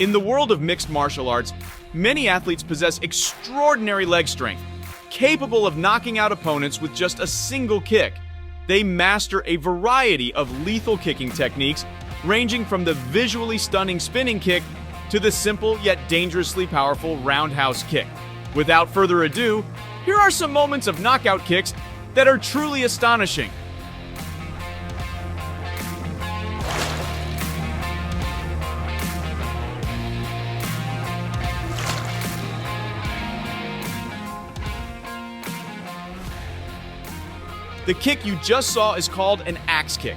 In the world of mixed martial arts, many athletes possess extraordinary leg strength, capable of knocking out opponents with just a single kick. They master a variety of lethal kicking techniques, ranging from the visually stunning spinning kick to the simple yet dangerously powerful roundhouse kick. Without further ado, here are some moments of knockout kicks that are truly astonishing. The kick you just saw is called an axe kick.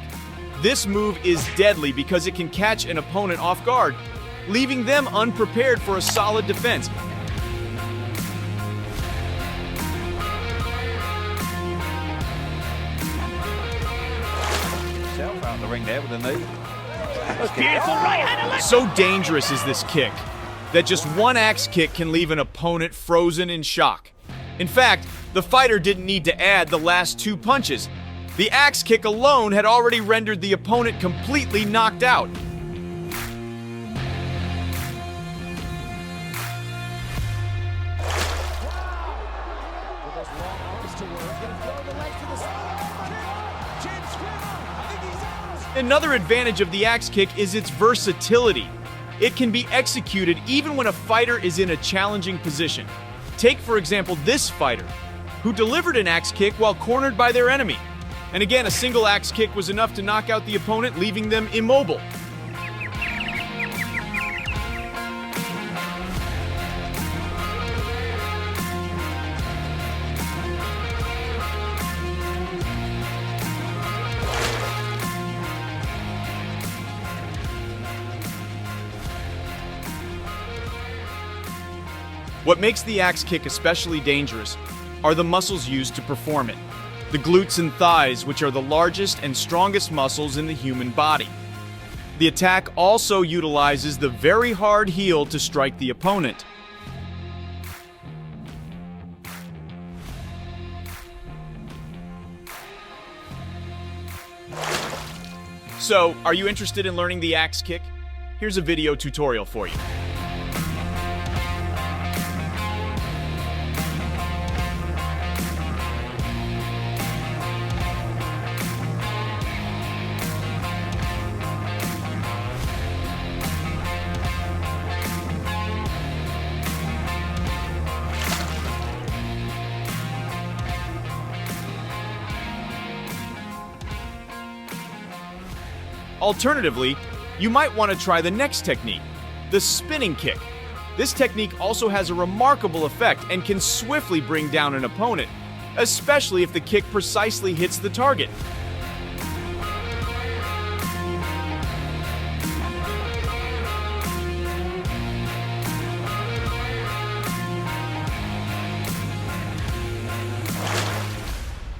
This move is deadly because it can catch an opponent off guard, leaving them unprepared for a solid defense. Out the ring there with a knee. Beautiful right-handed left. So dangerous is this kick that just one axe kick can leave an opponent frozen in shock. In fact, the fighter didn't need to add the last two punches. The axe kick alone had already rendered the opponent completely knocked out. Another advantage of the axe kick is its versatility. It can be executed even when a fighter is in a challenging position. Take, for example, this fighter, who delivered an axe kick while cornered by their enemy. And again, a single axe kick was enough to knock out the opponent, leaving them immobile. What makes the axe kick especially dangerous are the muscles used to perform it. The glutes and thighs, which are the largest and strongest muscles in the human body. The attack also utilizes the very hard heel to strike the opponent. So, are you interested in learning the axe kick? Here's a video tutorial for you. Alternatively, you might want to try the next technique, the spinning kick. This technique also has a remarkable effect and can swiftly bring down an opponent, especially if the kick precisely hits the target.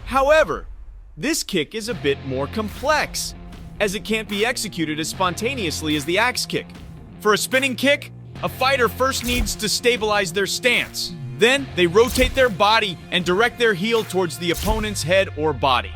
However, this kick is a bit more complex, as it can't be executed as spontaneously as the axe kick. For a spinning kick, a fighter first needs to stabilize their stance. Then, they rotate their body and direct their heel towards the opponent's head or body.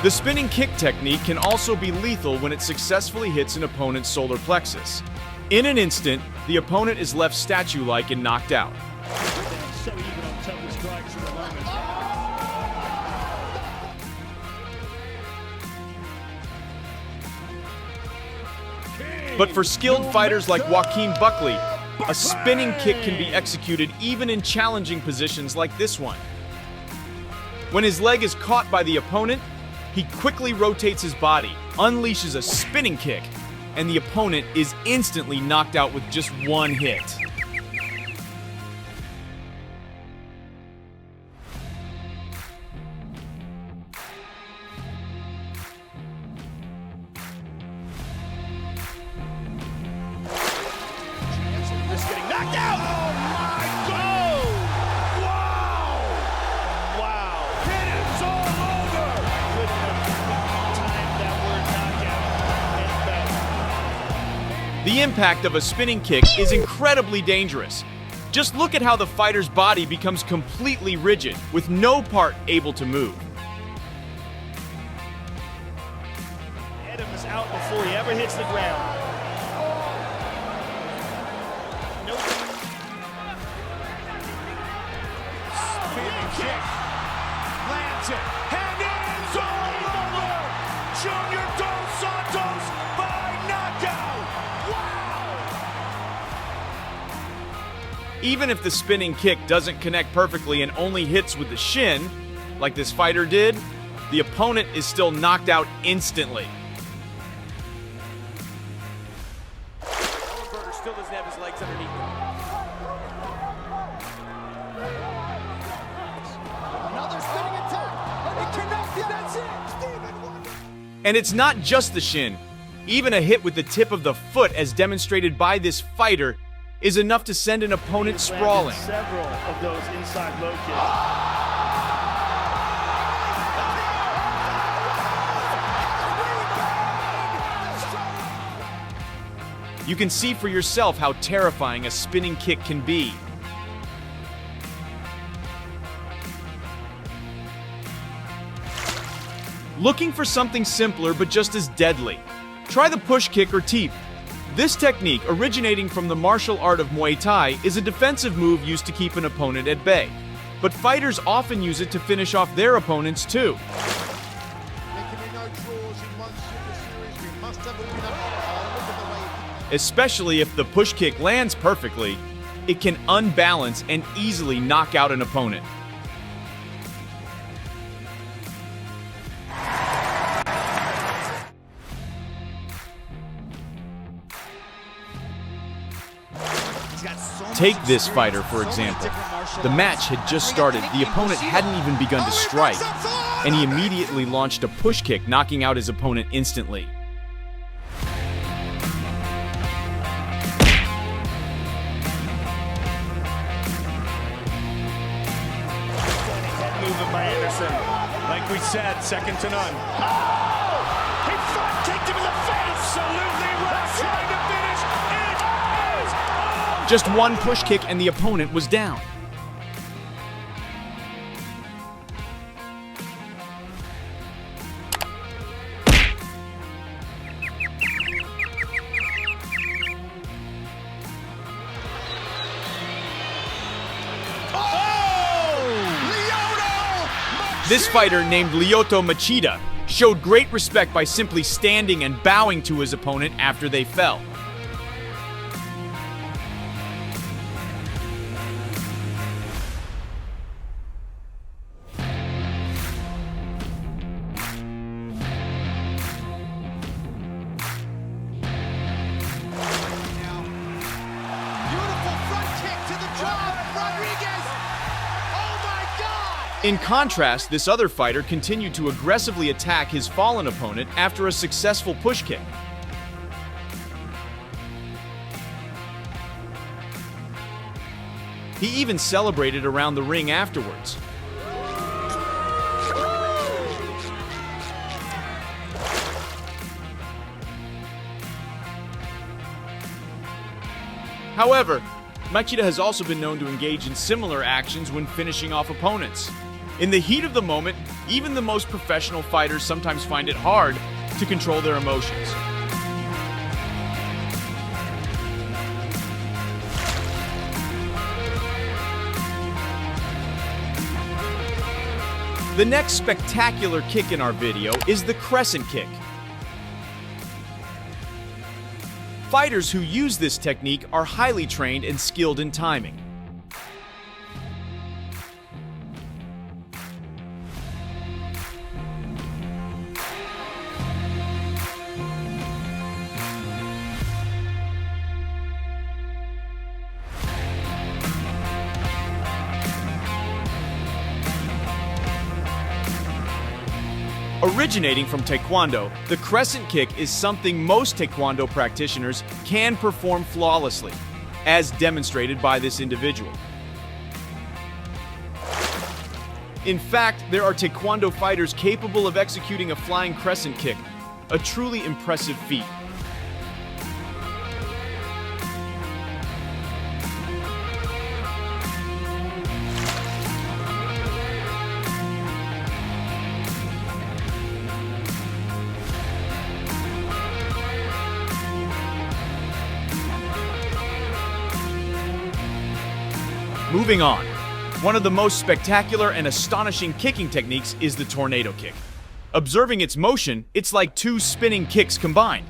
The spinning kick technique can also be lethal when it successfully hits an opponent's solar plexus. In an instant, the opponent is left statue-like and knocked out. So even on total strikes at the moment. But for skilled fighters like Joaquin Buckley, a spinning kick can be executed even in challenging positions like this one. When his leg is caught by the opponent, he quickly rotates his body, unleashes a spinning kick, and the opponent is instantly knocked out with just one hit. Risk getting knocked out! Oh my God! Wow! Wow! It's all over! Couldn't have timed that word knockout any better. The impact of a spinning kick is incredibly dangerous. Just look at how the fighter's body becomes completely rigid, with no part able to move. Adam is out before he ever hits the ground. Nope. Spinning kick. Lands it. And it's all over. Junior Dos Santos by knockout. Wow. Even if the spinning kick doesn't connect perfectly and only hits with the shin, like this fighter did, the opponent is still knocked out instantly. Still doesn't have his legs underneath him. Another spinning attack, and it connected, that's it! And it's not just the shin. Even a hit with the tip of the foot, as demonstrated by this fighter, is enough to send an opponent sprawling. Several of those inside low kicks. You can see for yourself how terrifying a spinning kick can be. Looking for something simpler but just as deadly? Try the push kick or teep. This technique, originating from the martial art of Muay Thai, is a defensive move used to keep an opponent at bay. But fighters often use it to finish off their opponents too. Especially if the push kick lands perfectly, it can unbalance and easily knock out an opponent. Take this fighter, for example. The match had just started, the opponent hadn't even begun to strike, and he immediately launched a push kick, knocking out his opponent instantly. Movement by Anderson. Like we said, second to none. Oh! He front kicked him in the face! Absolutely right! Trying to finish! It is over! Just one push kick and the opponent was down. This fighter, named Lyoto Machida, showed great respect by simply standing and bowing to his opponent after they fell. In contrast, this other fighter continued to aggressively attack his fallen opponent after a successful push kick. He even celebrated around the ring afterwards. However, Machida has also been known to engage in similar actions when finishing off opponents. In the heat of the moment, even the most professional fighters sometimes find it hard to control their emotions. The next spectacular kick in our video is the Crescent Kick. Fighters who use this technique are highly trained and skilled in timing. Originating from Taekwondo, the Crescent Kick is something most Taekwondo practitioners can perform flawlessly, as demonstrated by this individual. In fact, there are Taekwondo fighters capable of executing a flying Crescent Kick, a truly impressive feat. Moving on. One of the most spectacular and astonishing kicking techniques is the tornado kick. Observing its motion, it's like two spinning kicks combined.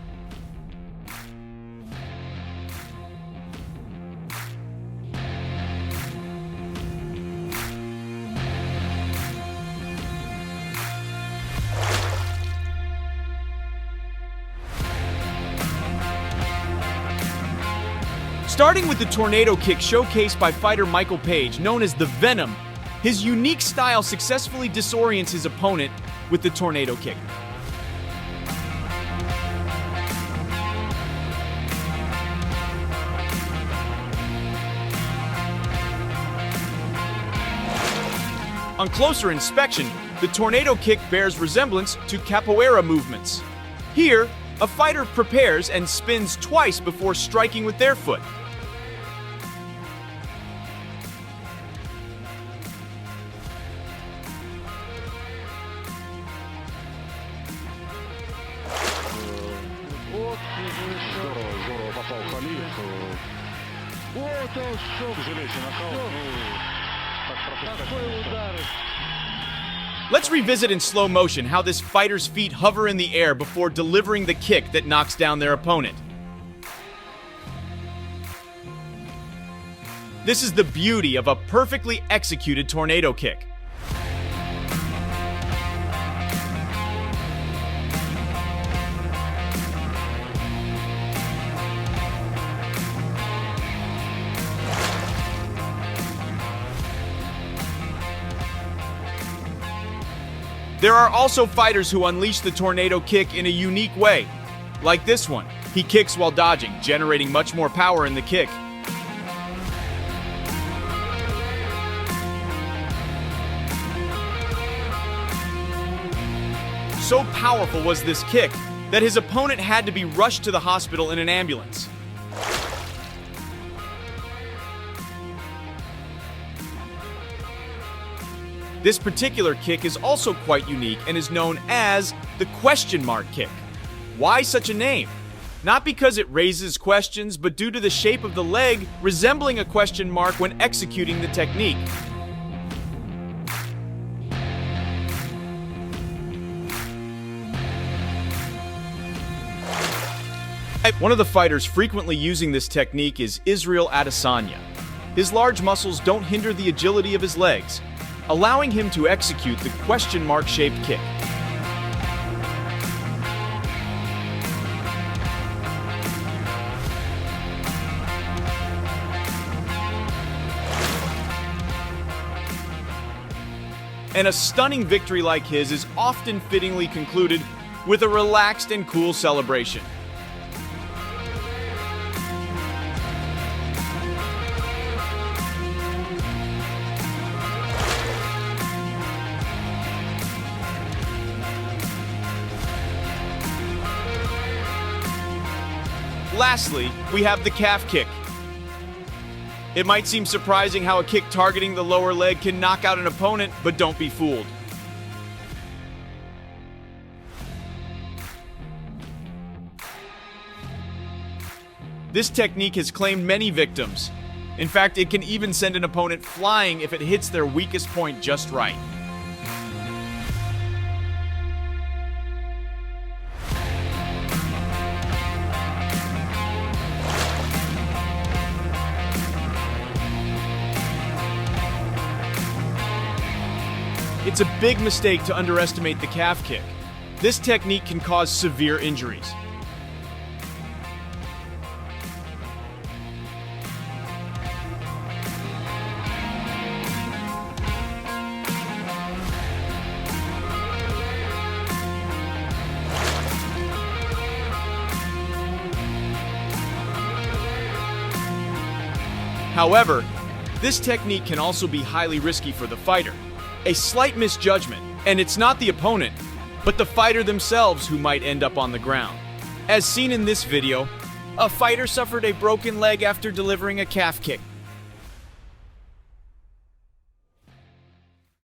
Starting with the tornado kick showcased by fighter Michael Page, known as the Venom, his unique style successfully disorients his opponent with the tornado kick. On closer inspection, the tornado kick bears resemblance to capoeira movements. Here, a fighter prepares and spins twice before striking with their foot. Здорово попал Халиф. Тяжелейший нокаут. Такой удар. Let's revisit in slow motion how this fighter's feet hover in the air before delivering the kick that knocks down their opponent. This is the beauty of a perfectly executed tornado kick. There are also fighters who unleash the tornado kick in a unique way. Like this one, he kicks while dodging, generating much more power in the kick. So powerful was this kick that his opponent had to be rushed to the hospital in an ambulance. This particular kick is also quite unique and is known as the question mark kick. Why such a name? Not because it raises questions, but due to the shape of the leg resembling a question mark when executing the technique. One of the fighters frequently using this technique is Israel Adesanya. His large muscles don't hinder the agility of his legs, allowing him to execute the question mark-shaped kick. And a stunning victory like his is often fittingly concluded with a relaxed and cool celebration. Lastly, we have the calf kick. It might seem surprising how a kick targeting the lower leg can knock out an opponent, but don't be fooled. This technique has claimed many victims. In fact, it can even send an opponent flying if it hits their weakest point just right. It's a big mistake to underestimate the calf kick. This technique can cause severe injuries. However, this technique can also be highly risky for the fighter. A slight misjudgment, and it's not the opponent, but the fighter themselves who might end up on the ground. As seen in this video, a fighter suffered a broken leg after delivering a calf kick.